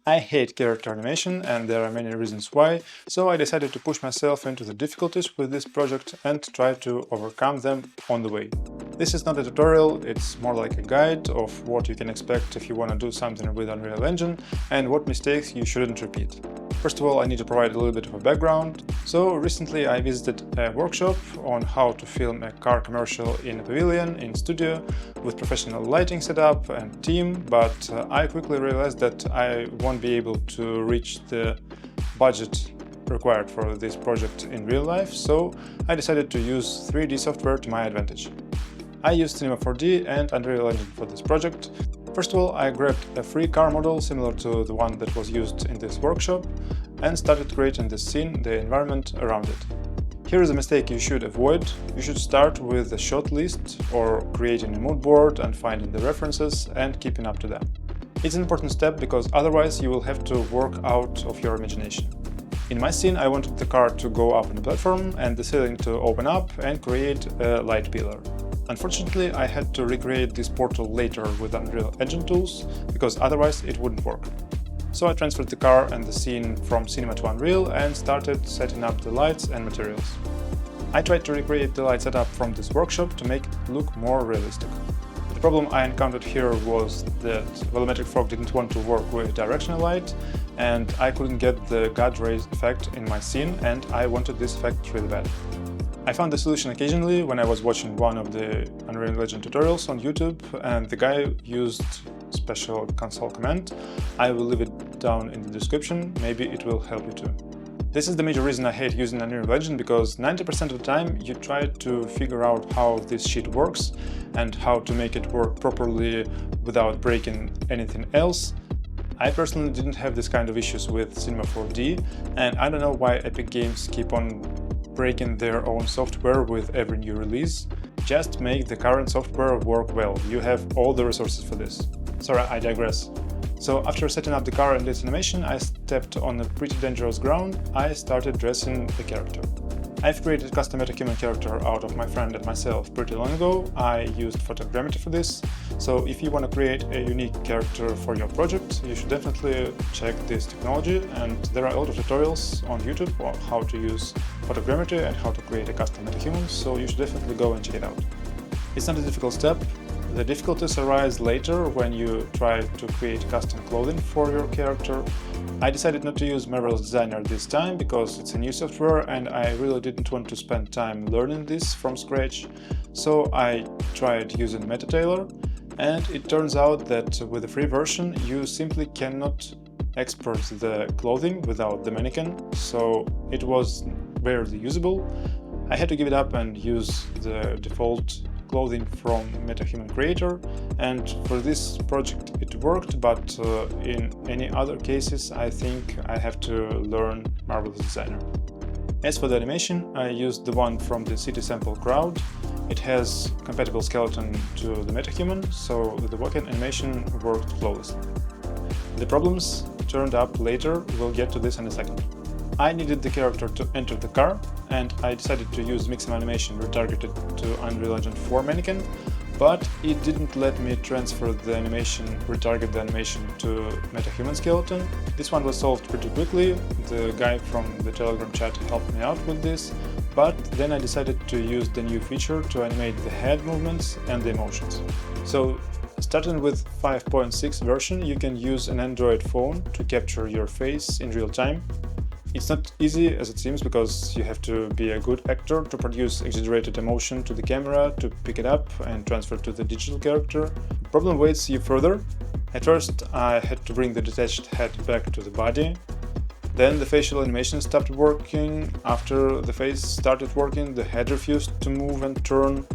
I hate character animation, and there are many reasons why, so I decided to push myself into the difficulties with this project and try to overcome them on the way. This is not a tutorial, it's more like a guide of what you can expect if you want to do something with Unreal Engine and what mistakes you shouldn't repeat. First of all, I need to provide a little bit of a background. So recently I visited a workshop on how to film a car commercial in a pavilion in studio with professional lighting setup and team, but I quickly realized that I won't be able to reach the budget required for this project in real life, so I decided to use 3D software to my advantage. I used Cinema 4D and Unreal Engine for this project. First of all, I grabbed a free car model similar to the one that was used in this workshop and started creating the scene, the environment around it. Here is a mistake you should avoid. You should start with a shot list or creating a mood board and finding the references and keeping up to them. It's an important step because otherwise you will have to work out of your imagination. In my scene, I wanted the car to go up on the platform and the ceiling to open up and create a light pillar. Unfortunately, I had to recreate this portal later with Unreal Engine tools, because otherwise it wouldn't work. So I transferred the car and the scene from Cinema to Unreal and started setting up the lights and materials. I tried to recreate the light setup from this workshop to make it look more realistic. The problem I encountered here was that Volumetric Fog didn't want to work with directional light, and I couldn't get the God rays effect in my scene, and I wanted this effect really bad. I found the solution occasionally when I was watching one of the Unreal Engine tutorials on YouTube, and the guy used special console command. I will leave it down in the description, maybe it will help you too. This is the major reason I hate using Unreal Engine, because 90% of the time you try to figure out how this shit works and how to make it work properly without breaking anything else. I personally didn't have this kind of issues with Cinema 4D, and I don't know why Epic Games keep on breaking their own software with every new release. Just make the current software work well, you have all the resources for this. Sorry, I digress. So after setting up the car and its animation, I stepped on a pretty dangerous ground. I started dressing the character. I've created a custom Metahuman character out of my friend and myself pretty long ago. I used photogrammetry for this, so if you want to create a unique character for your project, you should definitely check this technology, and there are a lot of tutorials on YouTube on how to use photogrammetry and how to create a custom Metahuman, so you should definitely go and check it out. It's not a difficult step. The difficulties arise later when you try to create custom clothing for your character. I decided not to use Marvel's Designer this time because it's a new software and I really didn't want to spend time learning this from scratch. So I tried using Metatailor, and it turns out that with the free version you simply cannot export the clothing without the mannequin, so it was barely usable. I had to give it up and use the default clothing from Metahuman Creator, and for this project it worked, but in any other cases I think I have to learn Marvel's Designer. As for the animation, I used the one from the City Sample crowd. It has compatible skeleton to the Metahuman, so the walking animation worked flawlessly. The problems turned up later, we'll get to this in a second. I needed the character to enter the car, and I decided to use Mixam animation retargeted to Unreal Engine 4 mannequin, but it didn't let me transfer the animation, retarget the animation to Metahuman skeleton. This one was solved pretty quickly. The guy from the Telegram chat helped me out with this, but then I decided to use the new feature to animate the head movements and the emotions. So, starting with 5.6 version, you can use an Android phone to capture your face in real time. It's not easy as it seems, because you have to be a good actor to produce exaggerated emotion to the camera, to pick it up and transfer to the digital character. The problem waits you further. At first I had to bring the detached head back to the body. Then the facial animation stopped working. After the face started working, the head refused to move and turn.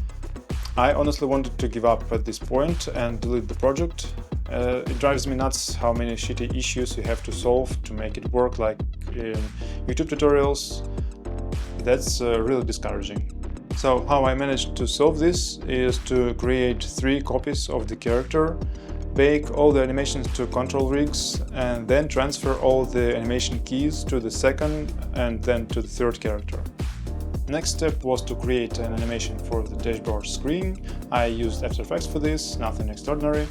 I honestly wanted to give up at this point and delete the project. It drives me nuts how many shitty issues you have to solve to make it work, like in YouTube tutorials. That's really discouraging. So how I managed to solve this is to create 3 copies of the character, bake all the animations to control rigs, and then transfer all the animation keys to the second and then to the third character. Next step was to create an animation for the dashboard screen. I used After Effects for this, nothing extraordinary.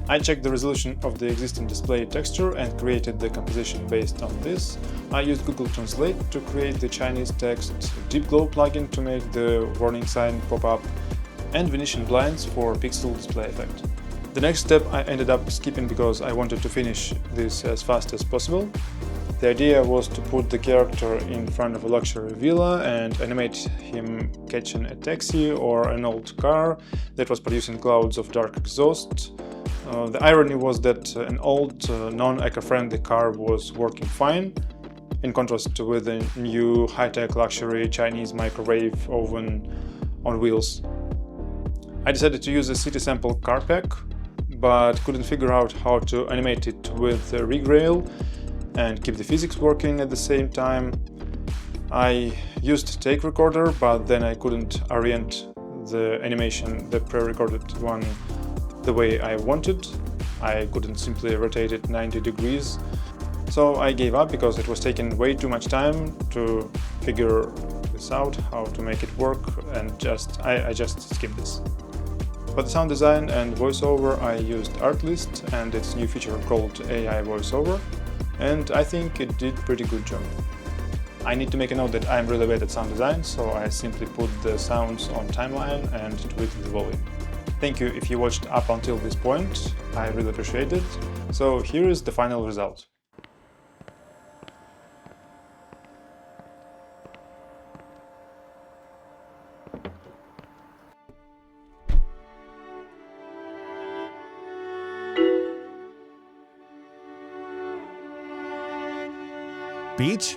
I checked the resolution of the existing display texture and created the composition based on this. I used Google Translate to create the Chinese text, Deep Glow plugin to make the warning sign pop up, and Venetian blinds for pixel display effect. The next step I ended up skipping because I wanted to finish this as fast as possible. The idea was to put the character in front of a luxury villa and animate him catching a taxi or an old car that was producing clouds of dark exhaust. The irony was that an old, non-eco-friendly car was working fine, in contrast with a new high-tech luxury Chinese microwave oven on wheels. I decided to use a city sample car pack, but couldn't figure out how to animate it with a rig rail and keep the physics working at the same time. I used Take Recorder, but then I couldn't orient the animation, the pre-recorded one, the way I wanted. I couldn't simply rotate it 90 degrees. So I gave up because it was taking way too much time to figure this out, how to make it work, and I just skipped this. For the sound design and voiceover, I used Artlist and its new feature called AI Voiceover, and I think it did pretty good job. I need to make a note that I'm really bad at sound design, so I simply put the sounds on timeline and tweaked the volume. Thank you if you watched up until this point, I really appreciate it. So here is the final result. Beach?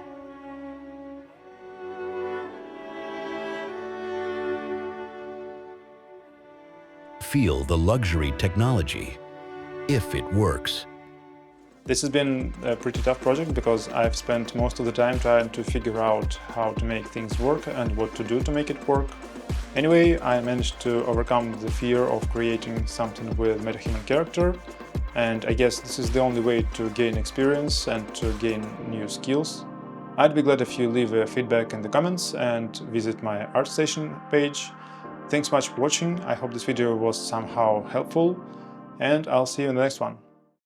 Feel the luxury technology, if it works. This has been a pretty tough project because I've spent most of the time trying to figure out how to make things work and what to do to make it work. Anyway, I managed to overcome the fear of creating something with Metahuman character, and I guess this is the only way to gain experience and to gain new skills. I'd be glad if you leave a feedback in the comments and visit my ArtStation page. Thanks much for watching, I hope this video was somehow helpful, and I'll see you in the next one.